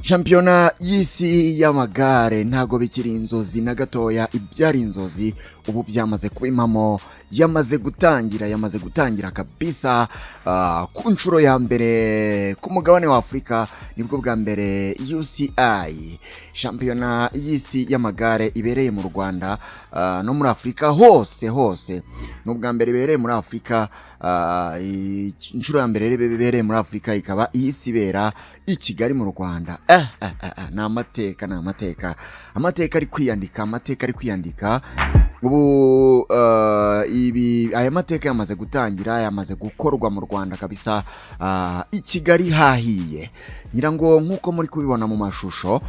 Shampiyona y'isi y'amagare ntago bikiri inzozi na gatoya, ibyari inzozi ubu byamaze kuba impamo, yamaze gutangira kabisa. Ku nshuro ya mbere ku mugabane wa Afurika nibwo bwa mbere UCI shampiyona y'isi y'amagare ibereye mu Rwanda no muri Afurika hose n'ubwa mbere ibereye muri Afurika. Inshuro ya mbere ibereye muri Afurika ikaba iyisi ibera i Kigali mu Rwanda. Ni amateka ari kwiyandika ubu. Aya mateka yamaze gutangira, yamaze gukorwa mu Rwanda kabisa. I Kigali hahiye, nyirango nk'uko muri kubibona mu mashusho,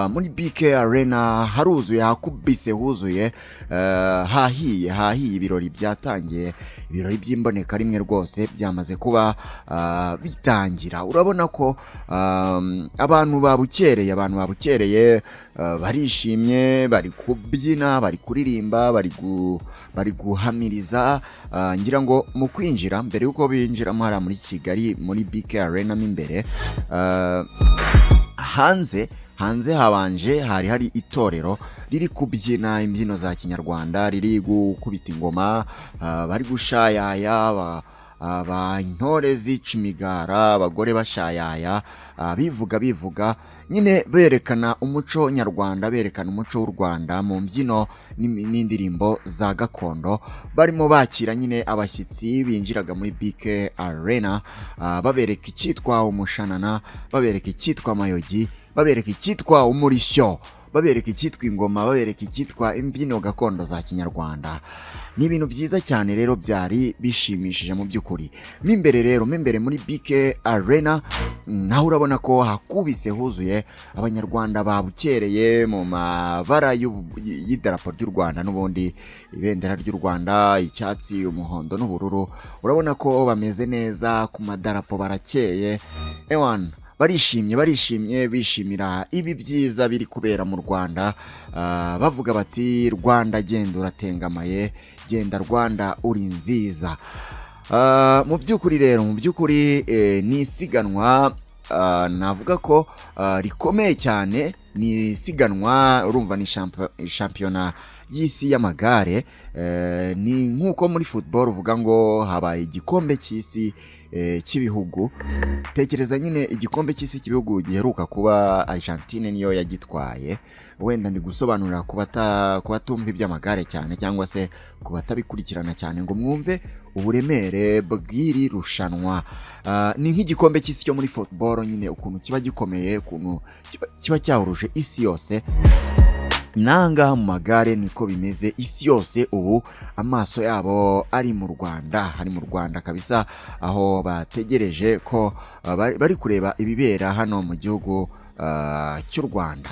muri BK Arena haruzuye, hakubise huzuye, hahiye. Ibirori byatangiye, ibirori by'imboneka rimwe rwose byamaze kuba bitangira. Urabona ko abantu babukereye barishimye, bari kubyina, bari kuririmba, bari guhamiriza. Ngira ngo mu kwinjira, mbere yuko binjiramo hariya muri Kigali muri BK Arena mo imbere, hanze hari itorero riri kubyina imbyino za Kinyarwanda, riri gukubita ingoma, bari gushayaya, intore zica imigara, abagore bashayaya, bivuga nyine berekana umuco nyarwanda, berekana umuco w'u Rwanda mu mbyino n'indirimbo za gakondo. Barimo bakira nyine abashyitsi binjiraga muri BK Arena, babereka icyitwa umushanana, babereka icyitwa mayogi, babereka icyitwa umurishyo, babereka icyitwa ingoma, babereka icyitwa imbyino gakondo za Kinyarwanda. Ni ibintu byiza cyane rero, byari bishimishije mu by'ukuri. Mo imbere muri BK Arena naho urabona ko hakubise huzuye, abanyarwanda babukereye mu mabara y'idarapo ry'u Rwanda, n'ubundi ibendera ry'u Rwanda, icyatsi, umuhondo n'ubururu. Urabona ko bameze neza ku madarapo, barakeye. Barishimye bishimira ibi byiza biri kubera mu Rwanda, bavuga bati Rwanda genda uratengamaye, genda Rwanda uri nziza. Mu by'ukuri ni isiganwa, navuga ko rikomeye cyane, ni isiganwa, urumva ni shampiyona y'isi y'amagare. Ni nk'uko muri football uvuga ngo habaye igikombe cy'isi cy'ibihugu. Tekereza nyine igikombe cy'isi cy'ibihugu giheruka kuba Argentine niyo yagitwaye. Wenda ndi gusobanurira ku batumva iby'amagare cyane, cyangwa se ku batabikurikirana cyane, ngo mwumve uburemere bw'iri rushanwa. Ni nk'igikombe cy'isi cyo muri football nyine, ukuntu kiba gikomeye, ukuntu kiba cyahuruje isi yose. Nangaha mu magare niko bimeze, isi yose ubu amaso yabo ari mu Rwanda kabisa, aho bategereje ko bari kureba ibibera hano mu gihugu cy'u Rwanda.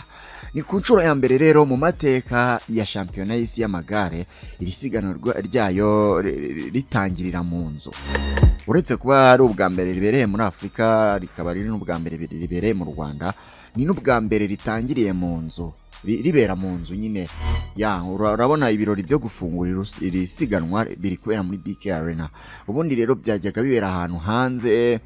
Ni ku nshuro ya mbere rero mu mateka ya shampiyona y'isi y'amagare, iri siganwa ryayo ritangirira mu nzu. Uretse kuba ari ubwa mbere ribereye muri Afurika, rikaba riri n'ubwa mbere ribereye mu Rwanda, ni n'ubwa mbere ritangiriye mu nzu, ribera mu nzu nyine. Urabona ibirori byo gufungura iri siganwa biri kubera muri BK Arena. Ubundi rero byajyaga bibera ahantu hanze,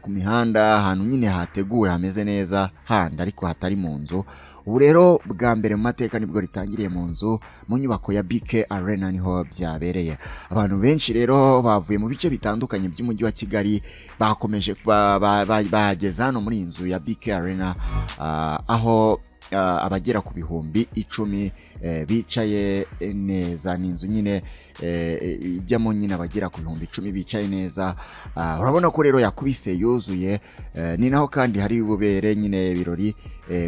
ku mihanda, ahantu nyine hateguwe, hameze neza handi, ariko hatari mu nzu. Ubu rero bwa mbere mu mateka nibwo ritangiriye mu nzu, mu nyubako ya BK Arena niho byabereye. Abantu benshi rero bavuye mu bice bitandukanye by'umujyi wa Kigali, bakomeje bahageza hano muri inzu ya BK Arena, aho abagera ku bihumbi 10 bicaye neza. Ni inzu nyine ijyamo nyine abagera ku bihumbi 10 bicaye neza. Urabona ko rero yakubise yuzuye. Ni naho kandi hari bubere nyine ibirori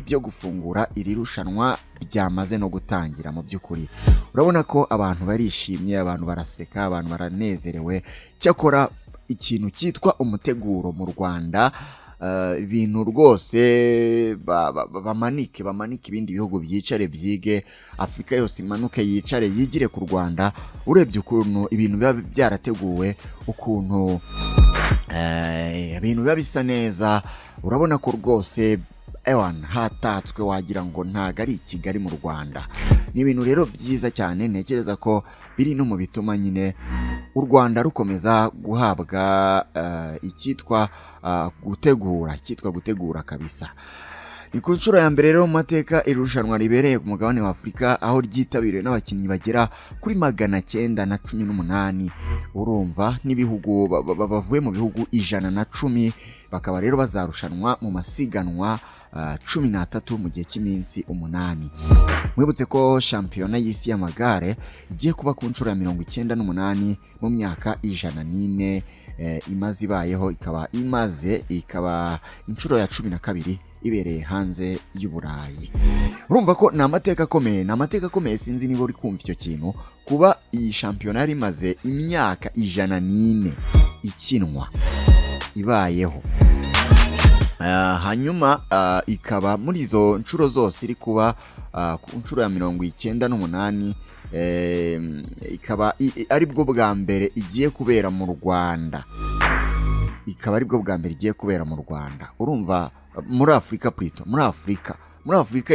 byo gufungura iri rushanwa byamaze no gutangira. Mu by'ukuri urabona ko abantu barishimye, abantu baraseka, abantu baranezerewe. Cyakora ikintu cyitwa umuteguro mu Rwanda, ibintu rwose bamanike ibindi bihugu byicare byige, Afurika yose imanuke yicare yigire ku Rwanda. Urebye ukuntu ibintu biba byarateguwe, ukuntu ibintu biba bisa neza, urabona ko rwose hatatswe, wagira ngo ntago ari Kigali mu Rwanda. Ni ibintu rero byiza cyane, ntekereza ko biri no mu bituma nyine u Rwanda rukomeza guhabwa icyitwa gutegura kabisa. ni ku nshuro ya mbere rero mu mateka irushanwa ribereye ku mugabane wa Afurika aho ryitabiriwe n'abakinnyi bagera kuri 918. urumva n'ibihugu bavuye mu bihugu 110 bakaba rero bazarushanwa mu masiganwa 13 mu gihe cy'iminsi 8. Mwibutse ko shampiyona y'isi y'amagare igiye kuba ku nshuro ya 98 mu myaka 104 imaze ibayeho, ikaba inshuro ya 12 ibereye hanze y'Uburayi. Urumva ko ni amateka akomeye, sinzi niba uri kumva icyo kintu, kuba iyi shampiyona yari imaze imyaka 104 ikinwa ibayeho. Hanyuma ikaba muri izo nshuro zose iri kuba ku nshuro ya 98, ikaba ari bwo bwa mbere igiye kubera mu Rwanda. Urumva muri Afurika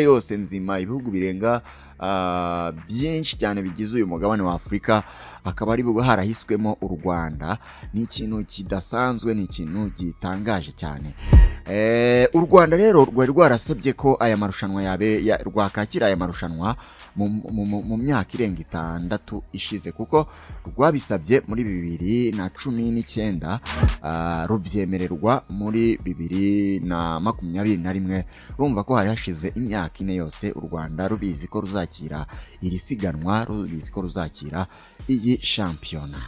yose nzima, ibihugu birenga byinshi cyane bigize uyu mugabane wa Afurika, akaba ari bwo harahiswemo u Rwanda. Ni ikintu kidasanzwe, ni ikintu gitangaje cyane. U Rwanda rero rwari rwarasabye ko aya marushanwa rwakakira aya marushanwa mu myaka irenga 6 ishize, kuko rwabisabye muri 2019, rubyemererwa muri 2021. Urumva ko hari hashize imyaka 4 yose u Rwanda rubizi ko ruzakira iri siganwa, rubizi ko ruzakira iyi shampiyona.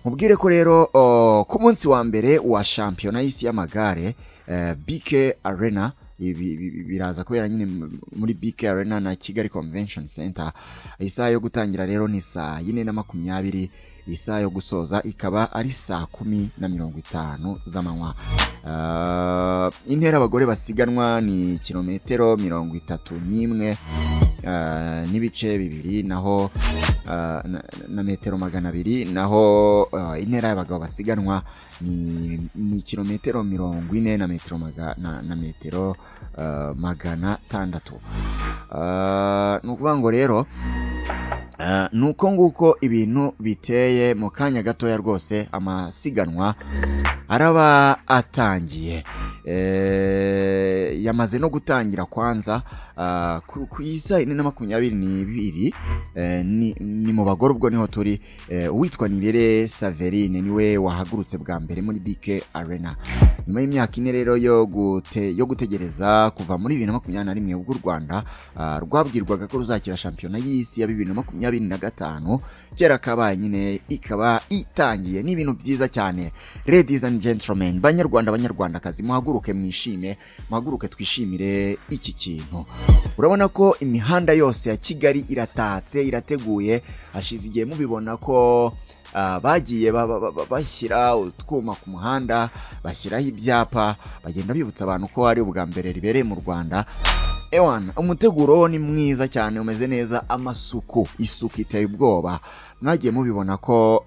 Mubwire ko rero ku munsi wa mbere wa shampiyona y'isi y'amagare, BK Arena, biraza kubera nyine muri BK Arena na Kigali Convention Center. Isaha yo gutangira rero ni saa 4:20, isaha yo gusoza ikaba ari saa 10:50 z'amanywa. Intera abagore basiganwa ni kilometero 31 n'ibice 2, naho na metero 200, naho intera y'abagabo basiganwa ni kilometero 40 na metero 600. Nukuvuga ngo rero nuko nguko ibintu biteye. Mu kanya gatoya rwose amasiganwa araba atangiye. Yamaze no gutangira kwanza ku isa 4:22. Ni mu bagore, ubwo niho turi. Uwitwa Nirere Saverine niwe wahagurutse bwa mbere muri BK Arena nyuma y'imyaka 4 rero yo gutegereza kuva muri 2021, ubwo u Rwanda rwabwirwaga ko ruzakira shampiyona y'isi ya 2025. Kera kabaye nyine ikaba itangiye. Ni ibintu byiza cyane. Ladies and gentlemen, banyarwandakazi, muhaguruke mwishime, muhaguruke twishimire iki kintu. Urabona ko imihanda yose ya Kigali iratatse, irateguye. Hashize igihe mubibona ko bagiye bashyira utwuma ku muhanda, bashyiraho ibyapa, bagenda bibutsa abantu ko ari ubwa mbere ribereye mu Rwanda. Umuteguro ni mwiza cyane, umeze neza, isuku iteye ubwoba. Mwagiye mubibona ko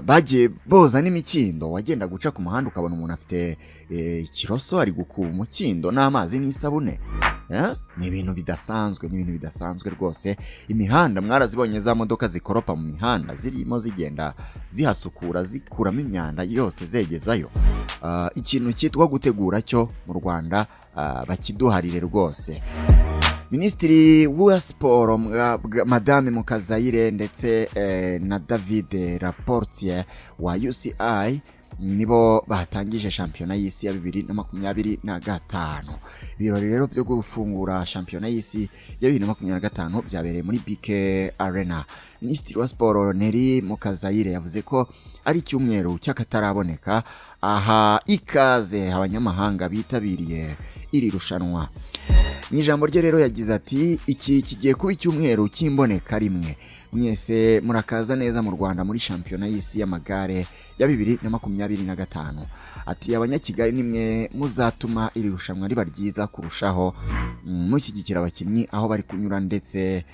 bagiye boza n'imikindo. Wagenda guca ku muhanda ukabona umuntu afite ikiroso ari gukuba umukindo n'amazi n'isabune. Ni ibintu bidasanzwe rwose. Imihanda mwarazibonye, za modoka zikoropa mu mihanda zirimo zigenda zihasukura, zikuramo imyanda yose zegezayo. Ikintu cyitwa gutegura cyo mu Rwanda bakiduharire rwose. Minisitiri wa Siporo Madame Mukazayire ndetse na David Laportier wa UCI nibo batangije shampiyona y'isi ya 2025. Ibirori rero byo gufungura shampiyona y'isi ya 2025 byabereye muri BK Arena. Minisitiri wa Siporo Neri Mukazayire yavuze ko ari icyumweru cy'akataraboneka, aha ikaze abanyamahanga bitabiriye iri rushanwa. N'ijambo rye rero yagize ati, iki kigiye kuba icyumweru cy'imboneka rimwe. Mwese murakaza neza mu Rwanda muri shampiyona y'isi y'amagare ya 2025. Ati abanyakigali nimwe muzatuma iri rushanwa riba ryiza kurushaho, mushyigikira abakinnyi aho bari kunyura ndetse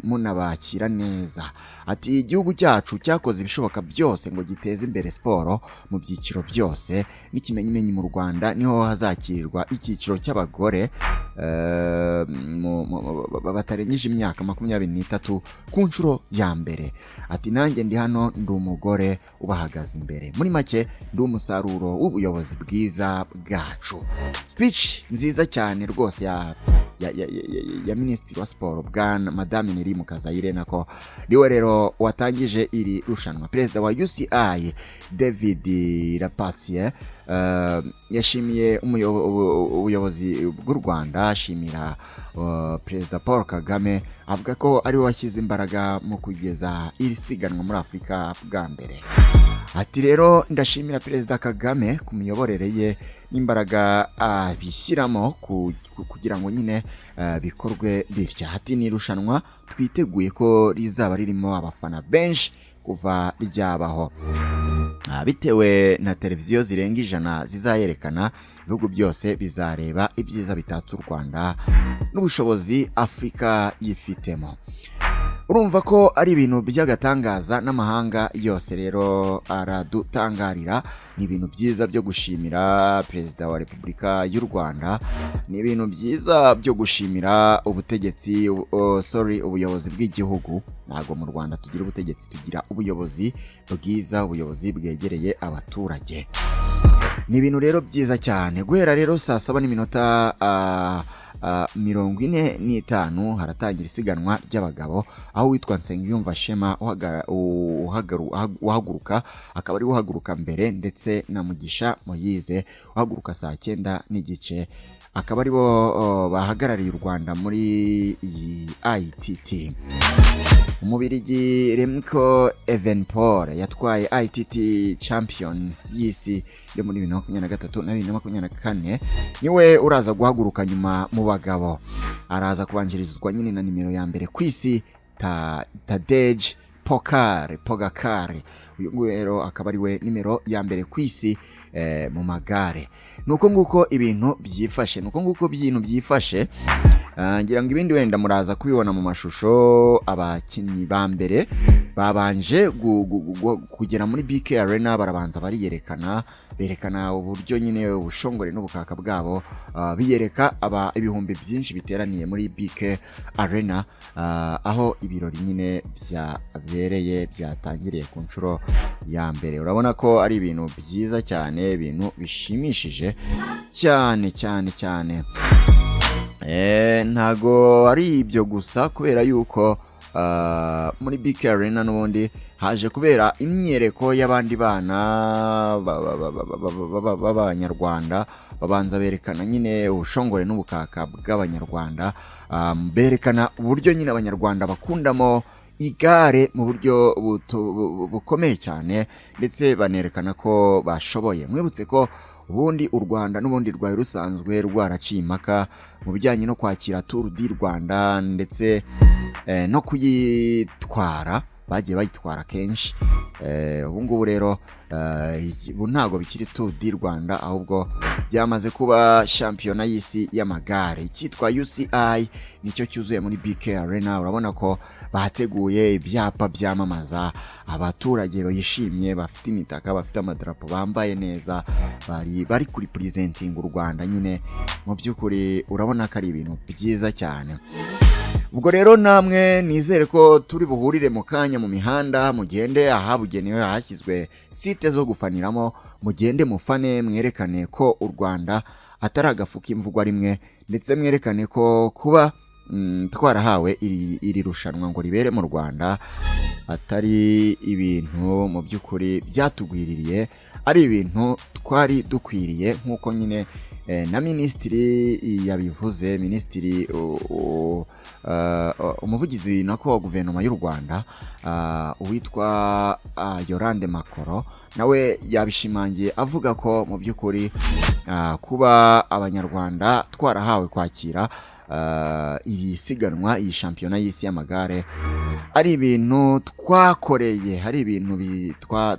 munabakira neza. Ati igihugu cyacu cyakoze ibishoboka byose ngo giteze imbere siporo mu byiciro byose. N'ikimenyimenyi mu Rwanda niho hazakirirwa icyiciro cy'abagore batarengeje imyaka 23 ku nshuro nshuro ya mbere. Ati nanjye ndi hano ndi umugore ubahagaze imbere, muri make ndi umusaruro w'ubuyobozi bwiza bwacu. Speech nziza cyane rwose ya minisitiri wa siporo bwana madame Neri Mukazayire, nako niwe rero watangije iri rushanwa. Perezida wa UCI David Rapacie yashimiye ubuyobozi bw'u Rwanda, ashimira Perezida Paul Kagame, avuga ko ari we washyize imbaraga mu kugeza iri siganwa muri Afurika bwa mbere. Ati rero ndashimira Perezida Kagame ku miyoborere ye n'imbaraga bishyiramo kugira ngo nyine bikorwe bitya. Ati ni irushanwa twiteguye ko rizaba ririmo abafana benshi kuva ryabaho, bitewe na televiziyo zirenga 100 zizayerekana. Ibihugu byose bizareba ibyiza bitatse u Rwanda n'ubushobozi Afurika yifitemo. Urumva ko ari ibintu by'agatangaza, n'amahanga yose rero aradutangarira. Ni ibintu byiza byo gushimira Perezida wa Repubulika y'u Rwanda, ni ibintu byiza byo gushimira ubutegetsi ubuyobozi bw'igihugu. Ntago mu Rwanda tugira ubutegetsi, tugira ubuyobozi bwiza, ubuyobozi bwegereye abaturage. Ni ibintu rero byiza cyane. Guhera rero saa 7:45 haratangira isiganwa ry'abagabo, aho witwa Nsengiyumva Shema uhaguruka, akaba ari uhaguruka mbere, ndetse na Mugisha Moyize uhaguruka saa 9:30, akaba ari bo bahagarariye u Rwanda muri iyi ITT. Umubirigi Remco Evenepoel yatwaye ITT champion y'isi yo muri 2023 na 2024, niwe uraza guhaguruka nyuma mu bagabo. Araza kubanjirizwa nyine na nimero ya mbere ku isi Tadej Pogacar. Uyu ngwero akaba ari we nimero ya mbere ku isi mu magare. Nuko nguko ibintu byifashe, byifashe. Ngira ngo ibindi wenda muraza kubibona mu mashusho. Abakinnyi ba mbere babanje kugera muri BK Arena, barabanza bariyerekana, berekana uburyo nyine ubushongore n'ubukaka bwabo, biyereka ibihumbi byinshi biteraniye muri BK Arena, aho ibirori nyine byabereye, byatangiriye ku nshuro ya mbere. Urabona ko ari ibintu byiza cyane, ibintu bishimishije cyane cyane cyane. Ntago ari ibyo gusa, kubera yuko muri BK Arena n'ubundi haje kubera imyereko y'abandi bana b'abanyarwanda, babanza berekana nyine ubushongore n'ubukaka bw'abanyarwanda, berekana uburyo nyine abanyarwanda bakundamo igare mu buryo bukomeye cyane, ndetse banerekana ko bashoboye. Mwibutse ko ubundi u Rwanda n'ubundi rwari rusanzwe rwaraciye impaka mu bijyanye no kwakira Tour du Rwanda, ndetse no kuyitwara, bagiye bayitwara kenshi. Ubu ngubu rero ntago bikiri Tour du Rwanda, ahubwo byamaze kuba shampiyona y'isi y'amagare. Icyitwa UCI nicyo cyuzuye muri BK Arena. Urabona ko bateguye ibyapa byamamaza, abaturage bayishimye, bafite imitaka, bafite amadarapo, bambaye neza, bari kuri presenting u Rwanda nyine. Mu by'ukuri urabona ko ari ibintu byiza cyane. Ubwo rero namwe nizere ko turi buhurire mu kanya mu mihanda, mugende ahabugenewe hashyizwe site zo gufaniramo, mugende mufane, mwerekane ko u Rwanda atari agafuka imvugwa rimwe, ndetse mwerekane ko kuba twarahawe iri rushanwa ngo ribere mu Rwanda atari ibintu mu by'ukuri byatugwiririye, ari ibintu twari dukwiriye, nk'uko nyine na minisitiri yabivuze. Minisitiri umuvugizi nako wa guverinoma y'u Rwanda, uwitwa Yolande Makoro, nawe yabishimangiye avuga ko mu by'ukuri kuba abanyarwanda twarahawe kwakira iri siganwa, iyi shampiyona y'isi y'amagare, ari ibintu twakoreye, hari ibintu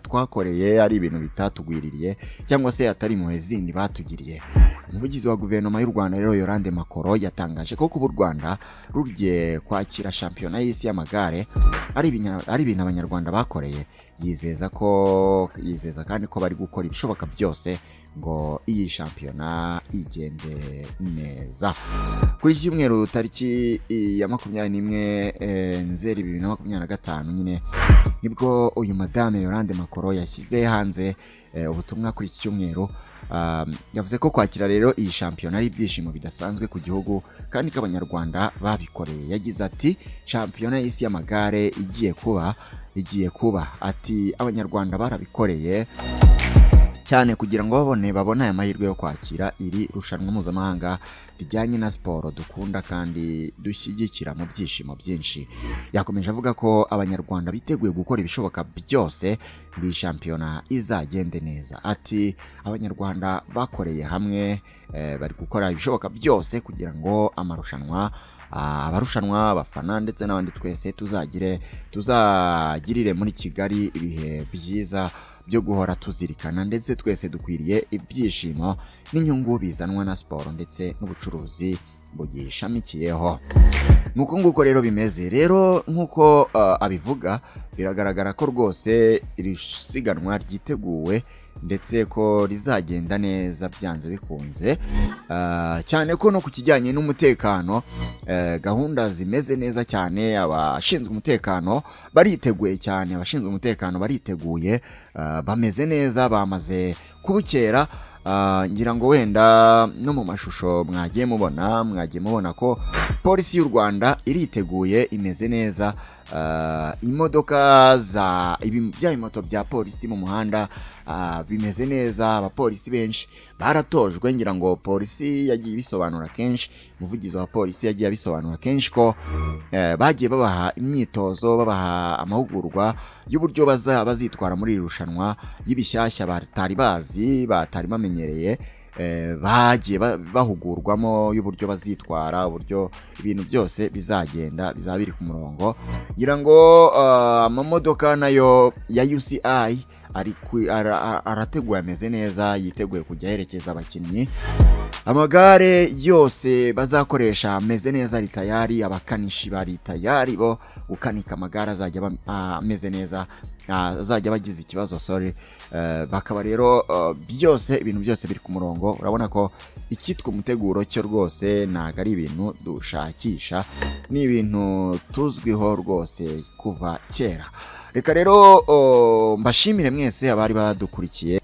twakoreye, ari ibintu bitatugwiririye, cyangwa se atari impuhwe zindi batugiriye. umuvugizi wa guverinoma y'u Rwanda rero Yolande Makoro yatangaje ko kuba u Rwanda rugiye kwakira shampiyona y'isi y'amagare ari ibintu abanyarwanda bakoreye, yizeza kandi ko bari gukora ibishoboka byose ngo iyi shampiyona igende neza. Kuri iki cyumweru tariki ya 21 Nzeri 2025 nyine nibwo uyu madame Yolande Makoro yashyize hanze ubutumwa kuri iki cyumweru. Yavuze ko kwakira rero iyi shampiyona ari ibyishimo bidasanzwe ku gihugu kandi ko abanyarwanda babikoreye. Yagize ati shampiyona y'isi y'amagare igiye kuba ati abanyarwanda barabikoreye cyane kugira ngo babone aya mahirwe yo kwakira iri rushanwa mpuzamahanga rijyanye na siporo dukunda kandi dushyigikira mu byishimo byinshi. Yakomeje avuga ko abanyarwanda biteguye gukora ibishoboka byose ngo iyi shampiyona izagende neza. Ati abanyarwanda bakoreye hamwe, bari gukora ibishoboka byose kugira ngo abarushanwa abafana ndetse n'abandi twese tuzagirire muri Kigali ibihe byiza byo guhora tuzirikana, ndetse twese dukwiriye ibyishimo n'inyungu bizanwa na siporo ndetse n'ubucuruzi bugishamikiyeho. Nuko nguko rero bimeze rero nkuko abivuga, biragaragara ko rwose iri siganwa ryiteguwe ndetse ko rizagenda neza byanze bikunze, cyane ko no ku kijyanye n'umutekano gahunda zimeze neza cyane. Abashinzwe umutekano bariteguye cyane, bariteguye, bameze neza, bamaze kubukera. Ngira ngo wenda no mu mashusho mwagiye mubona ko polisi y'u Rwanda iriteguye, imeze neza. Imodoka bya moto bya polisi mu muhanda bimeze neza. Abapolisi benshi baratojwe, ngira ngo polisi yagiye ibisobanura kenshi, umuvugizi wa polisi yagiye abisobanura kenshi ko bagiye babaha imyitozo, babaha amahugurwa y'uburyo bazitwara muri iri rushanwa y'ibishyashya batari bamenyereye. Bagiye bahugurwamo y'uburyo bazitwara, uburyo ibintu byose bizagenda, bizaba biri ku murongo. Ngira ngo amamodoka nayo ya UCI arateguye, ameze neza, yiteguye kujya aherekeza abakinnyi. Amagare yose bazakoresha ameze neza, ari tayari. Abakanishi bari tayari bo gukanika amagare azajya ameze neza, azajya bagize ikibazo bakaba rero ibintu byose biri ku murongo. Urabona ko icyitwa umuteguro cyo rwose ntago ari ibintu dushakisha, ni ibintu tuzwiho rwose kuva kera. Reka rero mbashimire mwese abari badukurikiye.